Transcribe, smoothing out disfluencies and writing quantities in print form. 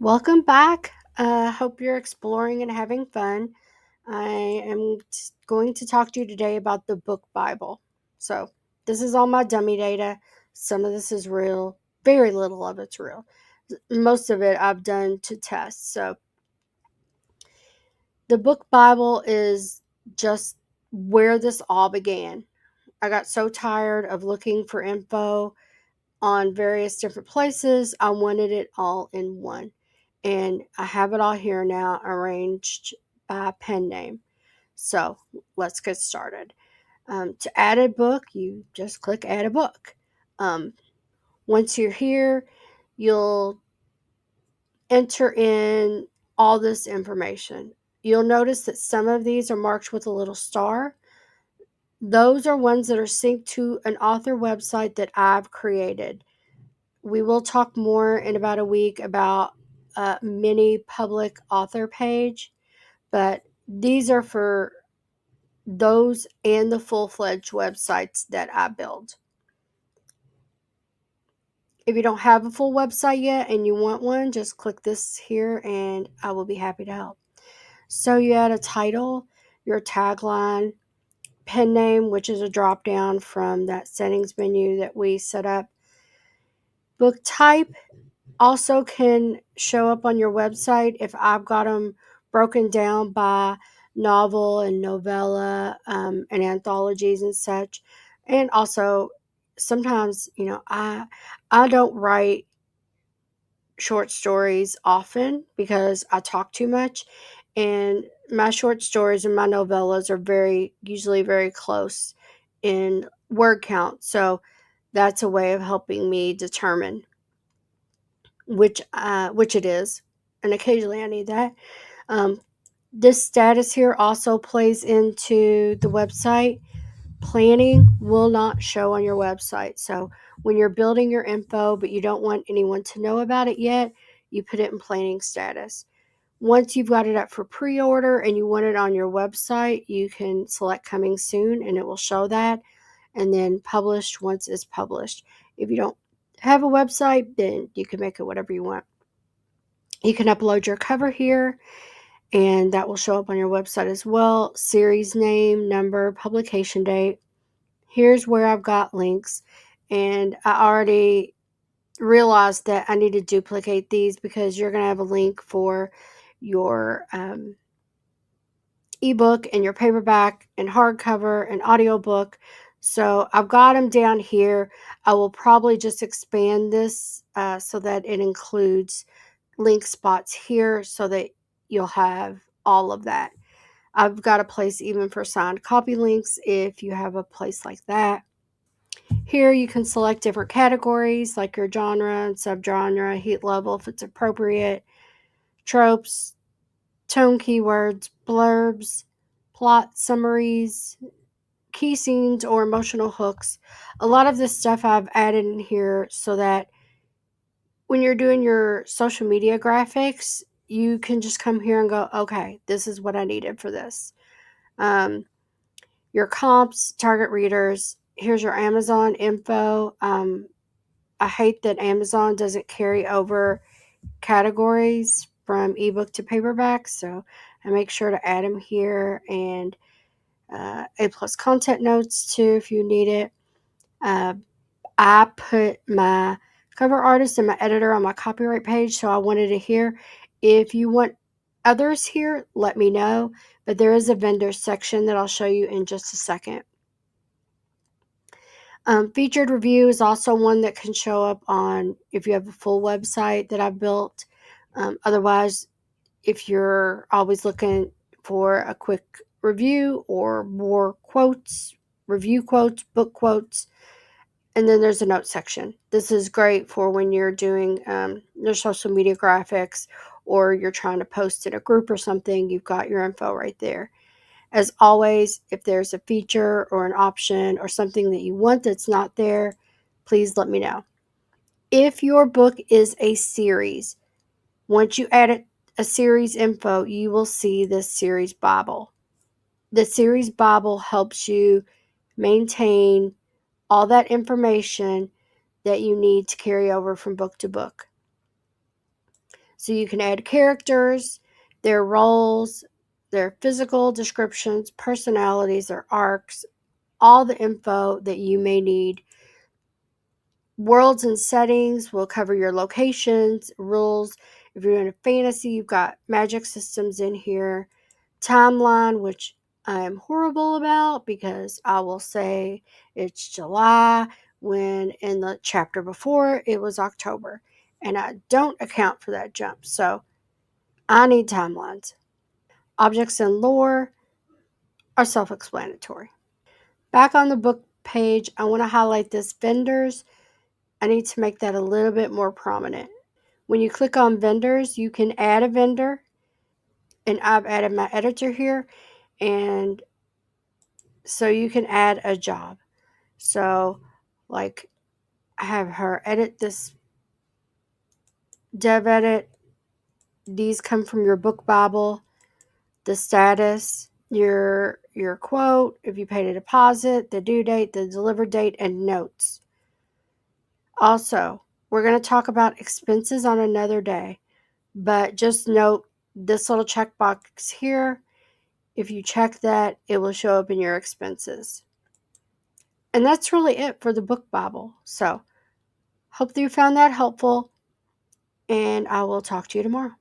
Welcome back. Hope you're exploring and having fun. I am going to talk to you today about the book Bible. So, this is all my dummy data. Some of this is real, very little of it's real. Most of it I've done to test. So, the book Bible is just where this all began. I got so tired of looking for info on various different places. I wanted it all in one. And I have it all here now arranged by pen name. So let's get started. To add a book, you just click add a book. Um, Once you're here, you'll enter in all this information. You'll notice that some of these are marked with a little star. Those are ones that are synced to an author website that I've created. We will talk more in about a week about a mini public author page, but these are for those and the full-fledged websites that I build. If you don't have a full website yet and you want one, just click this here and I will be happy to help. So you add a title, your tagline, pen name, which is a drop down from that settings menu that we set up. Book type also can show up on your website if I've got them broken down by novel and novella and anthologies and such. And also, sometimes, I don't write short stories often because I talk too much, and my short stories and my novellas are usually very close in word count. So that's a way of helping me determine which it is, and occasionally I need that. Um, this status here also plays into the website. Planning will not show on your website. So when you're building your info, but you don't want anyone to know about it yet, you put it in planning status. Once you've got it up for pre-order and you want it on your website, you can select coming soon and it will show that, and then published once it's published. If you don't have a website, then you can make it whatever you want. You can upload your cover here, and that will show up on your website as well. Series name, number, publication date. Here's where I've got links, and I already realized that I need to duplicate these because you're going to have a link for your ebook and your paperback and hardcover and audiobook. So I've got them down here. I will probably just expand this so that it includes link spots here so that you'll have all of that. I've got a place even for signed copy links if you have a place like that. Here you can select different categories like your genre and subgenre, heat level if it's appropriate, tropes, tone keywords, blurbs, plot summaries, key scenes, or emotional hooks. A lot of this stuff I've added in here so that when you're doing your social media graphics, you can just come here and go, okay, this is what I needed for this. Your comps, target readers, here's your Amazon info. I hate that Amazon doesn't carry over categories from ebook to paperback, so I make sure to add them here, and A plus content notes too if you need it. I put my cover artist and my editor on my copyright page, so I wanted it here. If you want others here, let me know, but there is a vendor section that I'll show you in just a second. Featured review is also one that can show up on if you have a full website that I've built. Otherwise, if you're always looking for a quick review or more quotes, review quotes, book quotes, and then there's a note section. This is great for when you're doing your social media graphics or you're trying to post in a group or something. You've got your info right there. As always, if there's a feature or an option or something that you want that's not there, please let me know. If your book is a series, once you add a series info, you will see this series Bible. The series Bible helps you maintain all that information that you need to carry over from book to book. So you can add characters, their roles, their physical descriptions, personalities, their arcs, all the info that you may need. Worlds and settings will cover your locations, rules. If you're in a fantasy, you've got magic systems in here. Timeline, which I'm horrible about because I will say it's July when in the chapter before it was October. And I don't account for that jump. So I need timelines. Objects and lore are self explanatory. Back on the book page, I want to highlight this vendors. I need to make that a little bit more prominent. When you click on vendors, you can add a vendor. And I've added my editor here. And so you can add a job. So, like, I have her edit this dev edit. These come from your book Bible. The status, your quote, if you paid a deposit, the due date, the delivered date, and notes. Also, we're going to talk about expenses on another day, but just note this little checkbox here. If you check that, it will show up in your expenses. And that's really it for the book Bible. So, hope that you found that helpful, and I will talk to you tomorrow.